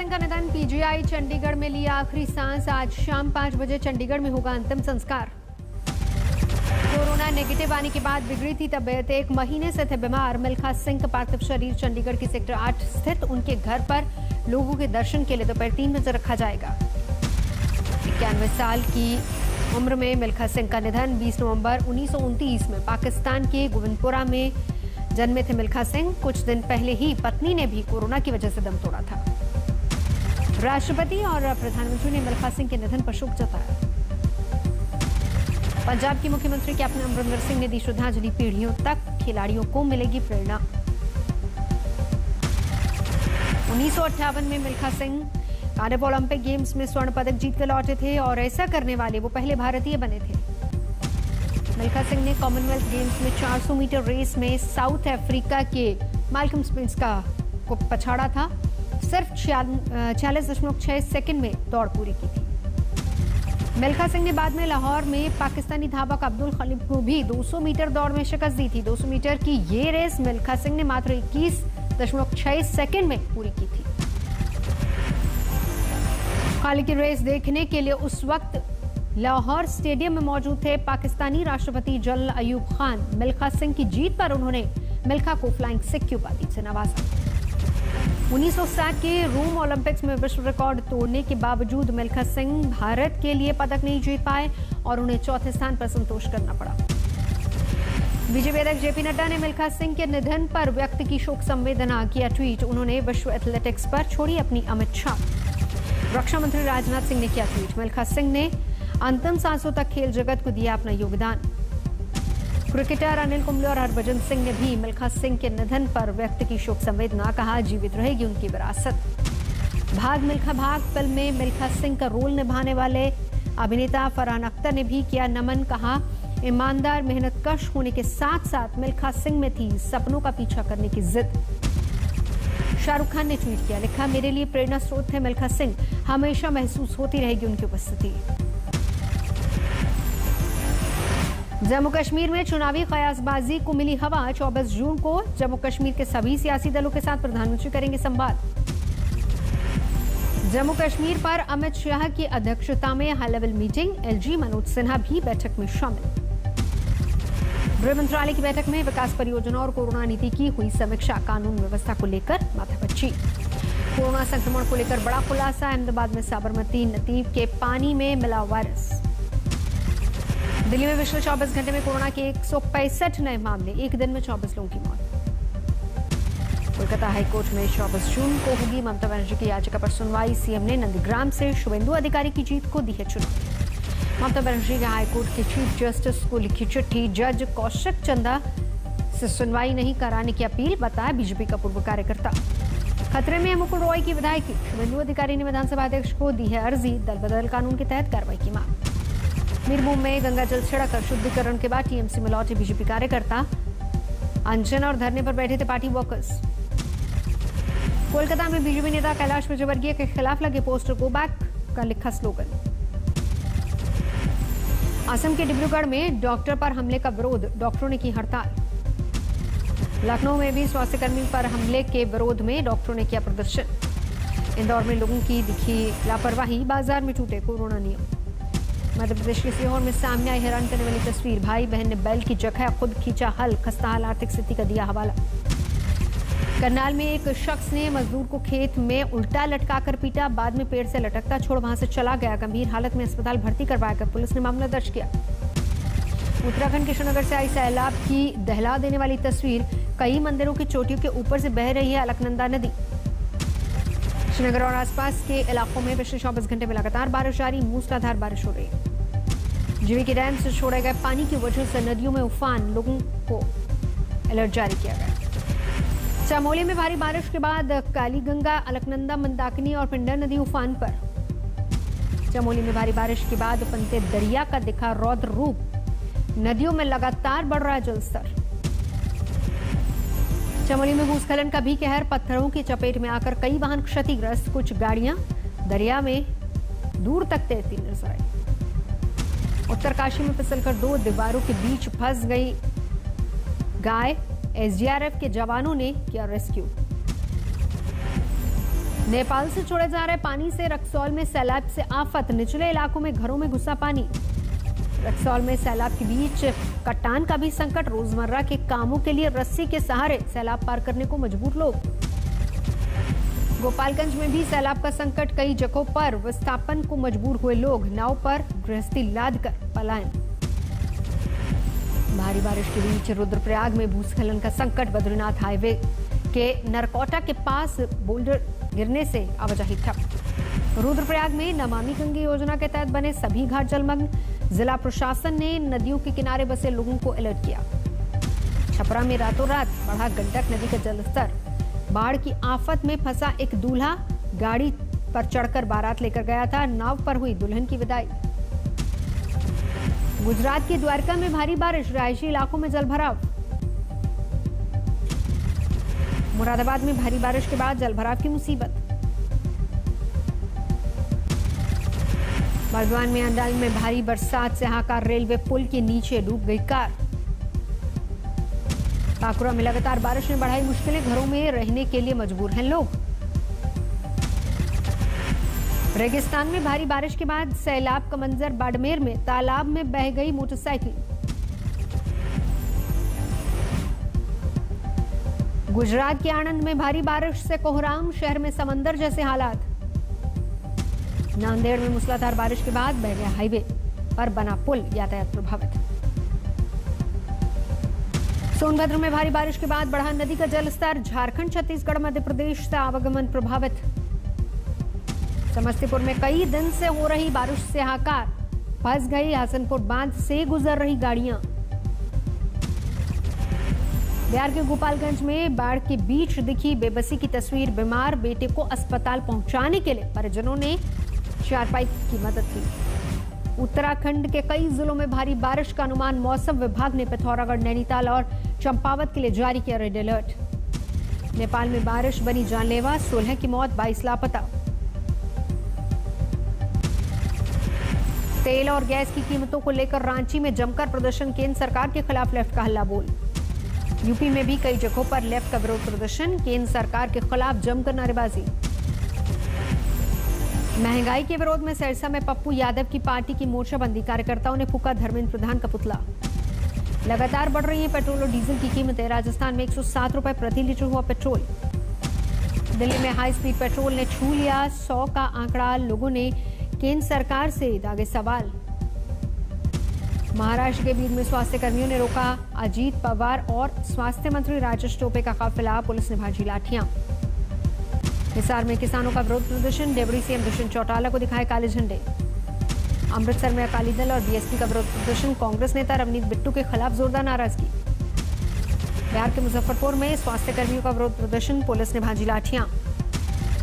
सिंह का निधन। पीजीआई चंडीगढ़ में लिया आखिरी सांस। आज शाम 5 बजे चंडीगढ़ में होगा अंतिम संस्कार। कोरोना नेगेटिव आने के बाद बिगड़ी थी तबीयत। 1 महीने से थे बीमार मिल्खा सिंह का पार्थिव शरीर चंडीगढ़ के सेक्टर 8 स्थित उनके घर पर लोगों के दर्शन के लिए दोपहर 3 बजे रखा जाएगा। 91 साल की उम्र में मिल्खा सिंह का निधन। 20 नवंबर 1929 में पाकिस्तान के गोविंदपुरा में जन्मे थे मिल्खा सिंह। कुछ दिन पहले ही पत्नी ने भी कोरोना की वजह से दम तोड़ा था। राष्ट्रपति और प्रधानमंत्री ने मिल्खा सिंह के निधन पर शोक जताया। पंजाब के मुख्यमंत्री कैप्टन अमरिंदर सिंह ने दी श्रद्धांजलि। पीढ़ियों तक खिलाड़ियों को मिलेगी प्रेरणा। 1958 में Milkha Singh Cardiff Olympic games में स्वर्ण पदक जीतकर लौटे थे और ऐसा करने वाले वो पहले भारतीय बने थे। मिल्खा सिंह ने कॉमनवेल्थ गेम्स में 400 मीटर रेस में साउथ अफ्रीका के माल्कम स्पिंस को पछाड़ा था। सिर्फ 46.6 सेकंड में दौड़ पूरी की थी। मिल्खा सिंह ने बाद में लाहौर में पाकिस्तानी धावक अब्दुल खलीफ को भी 200 मीटर दौड़ में शिकस्त दी थी। 200 मीटर की ये रेस मिल्खा सिंह ने मात्र 21.6 सेकंड में पूरी की थी। खाली की रेस देखने के लिए उस वक्त लाहौर स्टेडियम में मौजूद थे पाकिस्तानी राष्ट्रपति जनरल अयूब खान। मिल्खा सिंह की जीत पर उन्होंने मिल्खा को फ्लाइंग सिख की उपाधि से नवाजा। 1960 के रोम ओलंपिक्स में विश्व रिकॉर्ड तोड़ने के बावजूद मिल्खा सिंह भारत के लिए पदक नहीं जीत पाए और उन्हें चौथे स्थान पर संतोष करना पड़ा। बीजेपी अध्यक्ष जेपी नड्डा ने मिल्खा सिंह के निधन पर व्यक्त की शोक संवेदना। किया ट्वीट। उन्होंने विश्व एथलेटिक्स पर छोड़ी अपनी अमिट छाप। रक्षा मंत्री राजनाथ सिंह ने किया ट्वीट। मिल्खा सिंह ने अंतिम सांसों तक खेल जगत को दिया अपना योगदान। क्रिकेटर अनिल कुंबले और हरभजन सिंह ने भी मिल्खा सिंह के निधन पर व्यक्त की शोक संवेदना। कहा जीवित रहेगी उनकी विरासत। भाग मिल्खा भाग फिल्म में मिल्खा सिंह का रोल निभाने वाले अभिनेता फरहान अख्तर ने भी किया नमन। कहा ईमानदार मेहनतकश होने के साथ साथ मिल्खा सिंह में थी सपनों का पीछा करने की जिद। शाहरुख खान ने ट्वीट किया। लिखा मेरे लिए प्रेरणा स्रोत है मिल्खा सिंह। हमेशा महसूस होती रहेगी उनकी उपस्थिति। जम्मू कश्मीर में चुनावी कयासबाजी को मिली हवा। 24 जून को जम्मू कश्मीर के सभी सियासी दलों के साथ प्रधानमंत्री करेंगे संवाद। जम्मू कश्मीर पर अमित शाह की अध्यक्षता में high level meeting. LG Manoj Sinha भी बैठक में शामिल। गृह मंत्रालय की बैठक में विकास परियोजना और कोरोना नीति की हुई समीक्षा। कानून व्यवस्था को लेकर माथापच्ची। कोरोना संक्रमण को लेकर बड़ा खुलासा। अहमदाबाद में साबरमती नदी के पानी में मिला वायरस। दिल्ली में पिछले 24 घंटे में कोरोना के 165 नए मामले। एक दिन में 24 लोगों की मौत। कोलकाता हाईकोर्ट में 24 जून को होगी ममता बनर्जी की याचिका पर सुनवाई। सीएम ने नंदीग्राम से शुभेंदु अधिकारी की जीत को दी है चुनौती। ममता बनर्जी ने हाईकोर्ट के चीफ जस्टिस को लिखी चिट्ठी। जज कौशिक चंदा से सुनवाई नहीं कराने की अपील। बताया बीजेपी का पूर्व कार्यकर्ता। खतरे में मुकुल रॉय की विधायकी। शुभेंदु अधिकारी ने विधानसभा अध्यक्ष को दी है अर्जी। दल बदल कानून के तहत कार्रवाई की मांग। मीरभूम में गंगा जल छिड़कर शुद्धिकरण के बाद टीएमसी में लौटे बीजेपी कार्यकर्ता। अनशन और धरने पर बैठे थे पार्टी वर्कर्स। कोलकाता में बीजेपी नेता कैलाश विजयवर्गीय के खिलाफ लगे पोस्टर गो बैक का लिखा स्लोगन। असम के डिब्रूगढ़ में डॉक्टर पर हमले का विरोध। डॉक्टरों ने की हड़ताल। लखनऊ में भी स्वास्थ्यकर्मी पर हमले के विरोध में डॉक्टरों ने किया प्रदर्शन। इंदौर में लोगों की दिखी लापरवाही। बाजार में टूटे कोरोना नियम। मध्य प्रदेश के सीहोर में सामने आई हैरान करने वाली तस्वीर। भाई बहन ने बैल की जगह खुद खींचा हल। खस्ताहाल आर्थिक स्थिति का दिया हवाला। करनाल में एक शख्स ने मजदूर को खेत में उल्टा लटकाकर पीटा। बाद में पेड़ से लटकता छोड़ वहां से चला गया। गंभीर हालत में अस्पताल भर्ती करवाया गया। पुलिस ने मामला दर्ज किया। उत्तराखंड के श्रीनगर से आई सैलाब की दहला देने वाली तस्वीर। कई मंदिरों की चोटियों के ऊपर से बह रही है अलकनंदा नदी। श्रीनगर और आसपास के इलाकों में पिछले 24 घंटे में लगातार बारिश जारी। मूसलाधार बारिश हो रही है। जीवी के डैम से छोड़े गए पानी की वजह से नदियों में उफान। लोगों को अलर्ट जारी किया गया। चमोली में भारी बारिश के बाद कालीगंगा, अलकनंदा, मंदाकिनी और पिंडर नदी उफान पर। चमोली में भारी बारिश के बाद फनते दरिया का दिखा रौद्र रूप। नदियों में लगातार बढ़ रहा है जलस्तर। चमोली में भूस्खलन का भी कहर। पत्थरों की चपेट में आकर कई वाहन क्षतिग्रस्त। कुछ गाड़ियां दरिया में दूर तक तैरती नजर आई। उत्तरकाशी में फिसलकर 2 दीवारों के बीच फंस गई गाय। एसडीआरएफ के जवानों ने किया रेस्क्यू। नेपाल से छोड़े जा रहे पानी से रक्सौल में सैलाब से आफत, निचले इलाकों में घरों में घुसा पानी। रक्सौल में सैलाब के बीच कटान का भी संकट, रोजमर्रा के कामों के लिए रस्सी के सहारे सैलाब पार करने को मजबूर लोग। गोपालगंज में भी सैलाब का संकट, कई जगहों पर विस्थापन को मजबूर हुए लोग, नाव पर गृहस्थी लाद कर पलायन। भारी बारिश के बीच रुद्रप्रयाग में भूस्खलन का संकट, बद्रीनाथ हाईवे के नरकोटा के पास बोल्डर गिरने से आवाजाही ठप। रुद्रप्रयाग में नमामि गंगे योजना के तहत बने सभी घाट जलमग्न, जिला प्रशासन ने नदियों के किनारे बसे लोगों को अलर्ट किया। छपरा में रातों रात बढ़ा गंडक नदी का जलस्तर, बाढ़ की आफत में फंसा एक दूल्हा गाड़ी पर चढ़कर बारात लेकर गया था, नाव पर हुई दुल्हन की विदाई। गुजरात के द्वारका में भारी बारिश, रिहायशी इलाकों में जलभराव। मुरादाबाद में भारी बारिश के बाद जलभराव की मुसीबत। बर्दवान में अंडाल में भारी बरसात से हाहाकार, रेलवे पुल के नीचे डूब गई कार। पाकुड़ा में लगातार बारिश ने बढ़ाई मुश्किलें, घरों में रहने के लिए मजबूर हैं लोग। रेगिस्तान में भारी बारिश के बाद सैलाब का मंजर, बाड़मेर में तालाब में बह गई मोटरसाइकिल। गुजरात के आणंद में भारी बारिश से कोहराम, शहर में समंदर जैसे हालात। नांदेड़ में मूसलाधार बारिश के बाद बह गया हाईवे पर बना पुल, यातायात प्रभावित। सोनभद्र में भारी बारिश के बाद बढ़ा नदी का जलस्तर, झारखंड, छत्तीसगढ़, मध्य प्रदेश से आवागमन प्रभावित। समस्तीपुर में कई दिन से हो रही बारिश से हाहाकार, फंस गई हसनपुर बांध से गुजर रही गाड़ियां। बिहार के गोपालगंज में बाढ़ के बीच दिखी बेबसी की तस्वीर, बीमार बेटे को अस्पताल पहुंचाने के लिए परिजनों ने चारपाई की मदद की। उत्तराखंड के कई जिलों में भारी बारिश का अनुमान, मौसम विभाग ने पिथौरागढ़, नैनीताल और चंपावत के लिए जारी किया रेड अलर्ट। नेपाल में बारिश बनी जानलेवा, 16 की मौत, 22 लापता। तेल और गैस की कीमतों को लेकर रांची में जमकर प्रदर्शन, केंद्र सरकार के खिलाफ लेफ्ट का हल्ला बोल। यूपी में भी कई जगहों पर लेफ्ट का विरोध प्रदर्शन, केंद्र सरकार के खिलाफ जमकर नारेबाजी। महंगाई के विरोध में सिरसा में पप्पू यादव की पार्टी की मोर्चाबंदी, कार्यकर्ताओं ने फूका धर्मेंद्र प्रधान का पुतला। लगातार बढ़ रही है पेट्रोल और डीजल की कीमतें, राजस्थान में 107 रुपए प्रति लीटर हुआ पेट्रोल। दिल्ली में हाई स्पीड पेट्रोल ने छू लिया 100 का आंकड़ा, लोगों ने केंद्र सरकार से दागे सवाल। महाराष्ट्र के बीड में स्वास्थ्य कर्मियों ने रोका अजीत पवार और स्वास्थ्य मंत्री राजेश टोपे का काफिला, पुलिस ने भाजी लाठियां। हिसार में किसानों का विरोध प्रदर्शन, डेवरी सीएम दुष्यंत चौटाला को दिखाए काले झंडे। अमृतसर में अकाली दल और बीएसपी का विरोध प्रदर्शन, कांग्रेस नेता रवनीत बिट्टू के खिलाफ जोरदार नाराजगी। बिहार के मुजफ्फरपुर में स्वास्थ्य कर्मियों का विरोध प्रदर्शन, पुलिस ने भाजी लाठियां।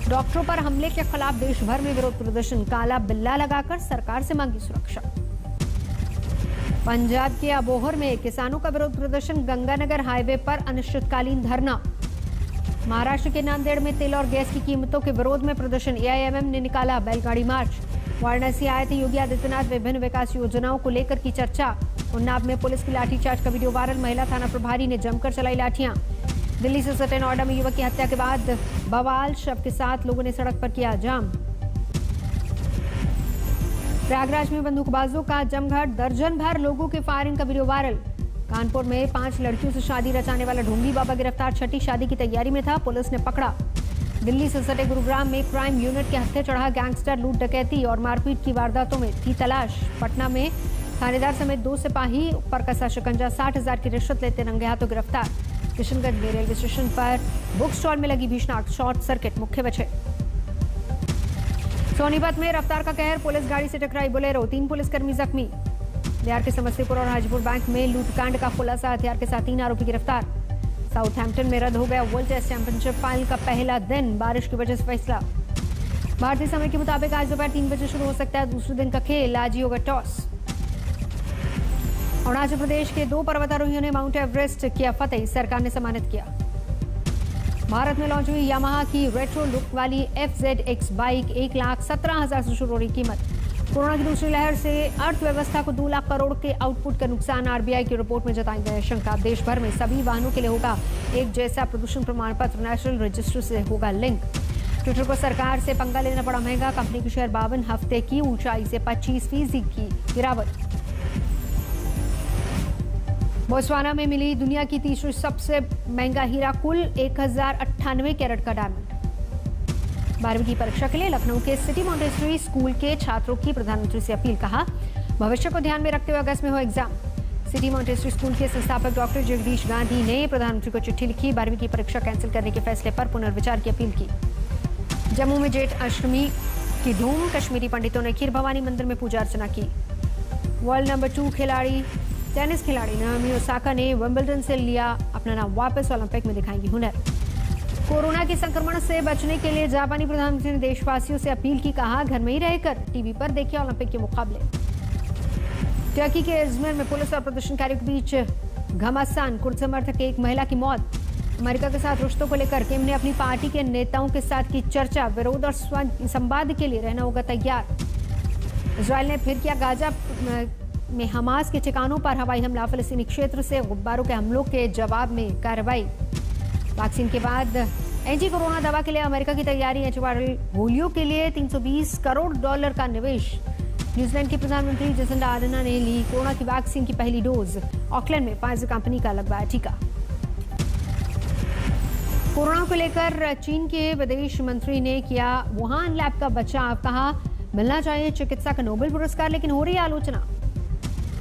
डॉक्टरों पर हमले के खिलाफ देश भर में विरोध प्रदर्शन, काला बिल्ला लगाकर सरकार से मांगी सुरक्षा। पंजाब के अबोहर में किसानों का विरोध प्रदर्शन, गंगानगर हाईवे पर अनिश्चितकालीन धरना। महाराष्ट्र के नांदेड़ में तेल और गैस की कीमतों के विरोध में प्रदर्शन, एआईएमएम ने निकाला बैलगाड़ी मार्च। वाराणसी आए थे योगी आदित्यनाथ, विभिन्न विकास योजनाओं को लेकर की चर्चा। उन्नाव में पुलिस की लाठीचार्ज का वीडियो वायरल, महिला थाना प्रभारी ने जमकर चलाई लाठियां। दिल्ली से सटे नोएडा में युवक की हत्या के बाद बवाल, शव के साथ लोगों ने सड़क पर किया जाम। प्रयागराज में बंदूकबाजों का जमघट, दर्जन भर लोगों के फायरिंग का वीडियो वायरल। कानपुर में 5 लड़कियों से शादी रचाने वाला ढोंगी बाबा गिरफ्तार, छठी शादी की तैयारी में था, पुलिस ने पकड़ा। दिल्ली से सटे गुरुग्राम में क्राइम यूनिट के हत्थे चढ़ा गैंगस्टर, लूट डकैती और मारपीट की वारदातों में थी तलाश। पटना में थानेदार समेत 2 सिपाही पर कसा शिकंजा, 60,000 की रिश्वत लेते रंगे हाथों गिरफ्तार। किशनगंज में रेलवे स्टेशन पर बुक स्टॉल में लगी भीषण आग, शॉर्ट सर्किट, मुख्य वजह। सोनीपत में रफ्तार का कहर, पुलिस गाड़ी से टकराई बोलेरो, 3 पुलिसकर्मी जख्मी। बिहार के समस्तीपुर और हाजीपुर बैंक में लूटकांड का खुलासा, हथियार के साथ 3 आरोपी गिरफ्तार। साउथहैम्पटन में रद्द हो गया वर्ल्ड टेस्ट चैंपियनशिप फाइनल का पहला दिन, बारिश की वजह से फैसला। भारतीय समय के मुताबिक आज दोपहर 3 बजे शुरू हो सकता है दूसरे दिन का खेल, आज ही होगा टॉस। अरुणाचल प्रदेश के 2 पर्वतारोहियों ने माउंट एवरेस्ट किया फतेह, सरकार ने सम्मानित किया। भारत में लॉन्च हुई यामाहा की रेट्रो लुक वाली FZX बाइक, 1,17,000 से शुरू हो रही कीमत। कोरोना की दूसरी लहर से अर्थव्यवस्था को 2 लाख करोड़ के आउटपुट का नुकसान, आरबीआई की रिपोर्ट में जताई गई शंका। देश भर में सभी वाहनों के लिए होगा एक जैसा प्रदूषण प्रमाण पत्र, नेशनल रजिस्टर से होगा लिंक। ट्विटर को सरकार से पंगा लेना पड़ा महंगा, कंपनी की शेयर 52 हफ्ते की ऊंचाई से 25% की गिरावट। बोत्सवाना में मिली दुनिया की तीसरी सबसे महंगा हीरा, कुल 1098 कैरेट का डायमंड। 12वीं की परीक्षा के लिए लखनऊ के सिटी मॉन्टेसरी स्कूल के छात्रों की प्रधानमंत्री से अपील, कहा भविष्य को ध्यान में रखते हुए अगस्त में हो एग्जाम। सिटी मॉन्टेसरी स्कूल के संस्थापक डॉक्टर जगदीश गांधी ने प्रधानमंत्री को चिट्ठी लिखी, 12वीं की परीक्षा कैंसिल करने के फैसले पर पुनर्विचार की अपील की। जम्मू में जेठ अष्टमी की धूम, कश्मीरी पंडितों ने खीर भवानी मंदिर में पूजा अर्चना की। वर्ल्ड नंबर 2 खिलाड़ी टेनिस खिलाड़ी नाओमी ओसाका ने विंबलडन से लिया अपना नाम वापस, ओलंपिक में दिखाएंगी हुनर। कोरोना के संक्रमण से बचने के लिए जापानी प्रधानमंत्री ने देशवासियों से अपील की, कहा घर में ही रहकर टीवी पर देखिए ओलंपिक के मुकाबले। टर्की के इज़मिर में पुलिस और प्रदर्शनकारियों के बीच घमासान, कुर्द समर्थक एक महिला की मौत। अमेरिका के साथ रिश्तों को लेकर किम ने अपनी पार्टी के नेताओं के साथ की चर्चा, विरोध और संवाद के लिए रहना होगा तैयार। इजरायल ने फिर किया गाजा में हमास के ठिकानों पर हवाई हमला, फलस्तीनी क्षेत्र से गुब्बारों के हमलों के जवाब में कार्रवाई। वैक्सीन के बाद एंटी कोरोना दवा के लिए अमेरिका की तैयारी, एंटीवायरल गोलियों के लिए $320 करोड़ का निवेश। न्यूजीलैंड के प्रधानमंत्री जसिंडा आर्डर्न ने ली कोरोना की वैक्सीन की पहली डोज। ऑकलैंड में फाइजर कंपनी का लगवाया टीका। कोरोना को लेकर चीन के विदेश मंत्री ने किया वुहान लैब का बचाव, कहा मिलना चाहिए चिकित्सा का नोबेल पुरस्कार, लेकिन हो रही आलोचना।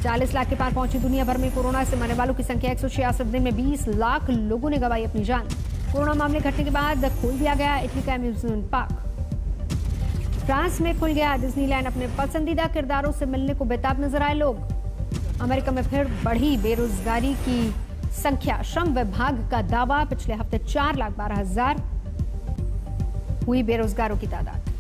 40 लाख के पार पहुंची दुनिया भर में कोरोना से मरने वालों की संख्या, 166 दिन में 20 लाख लोगों ने गंवाई अपनी जान। कोरोना मामले घटने के बाद खोल दिया गया इटली का अम्यूजमेंट पार्क। फ्रांस में खुल गया डिज्नीलैंड, अपने पसंदीदा किरदारों से मिलने को बेताब नजर आए लोग। अमेरिका में फिर बढ़ी बेरोजगारी की संख्या, श्रम विभाग का दावा पिछले हफ्ते 4,12,000 हुई बेरोजगारों की तादाद।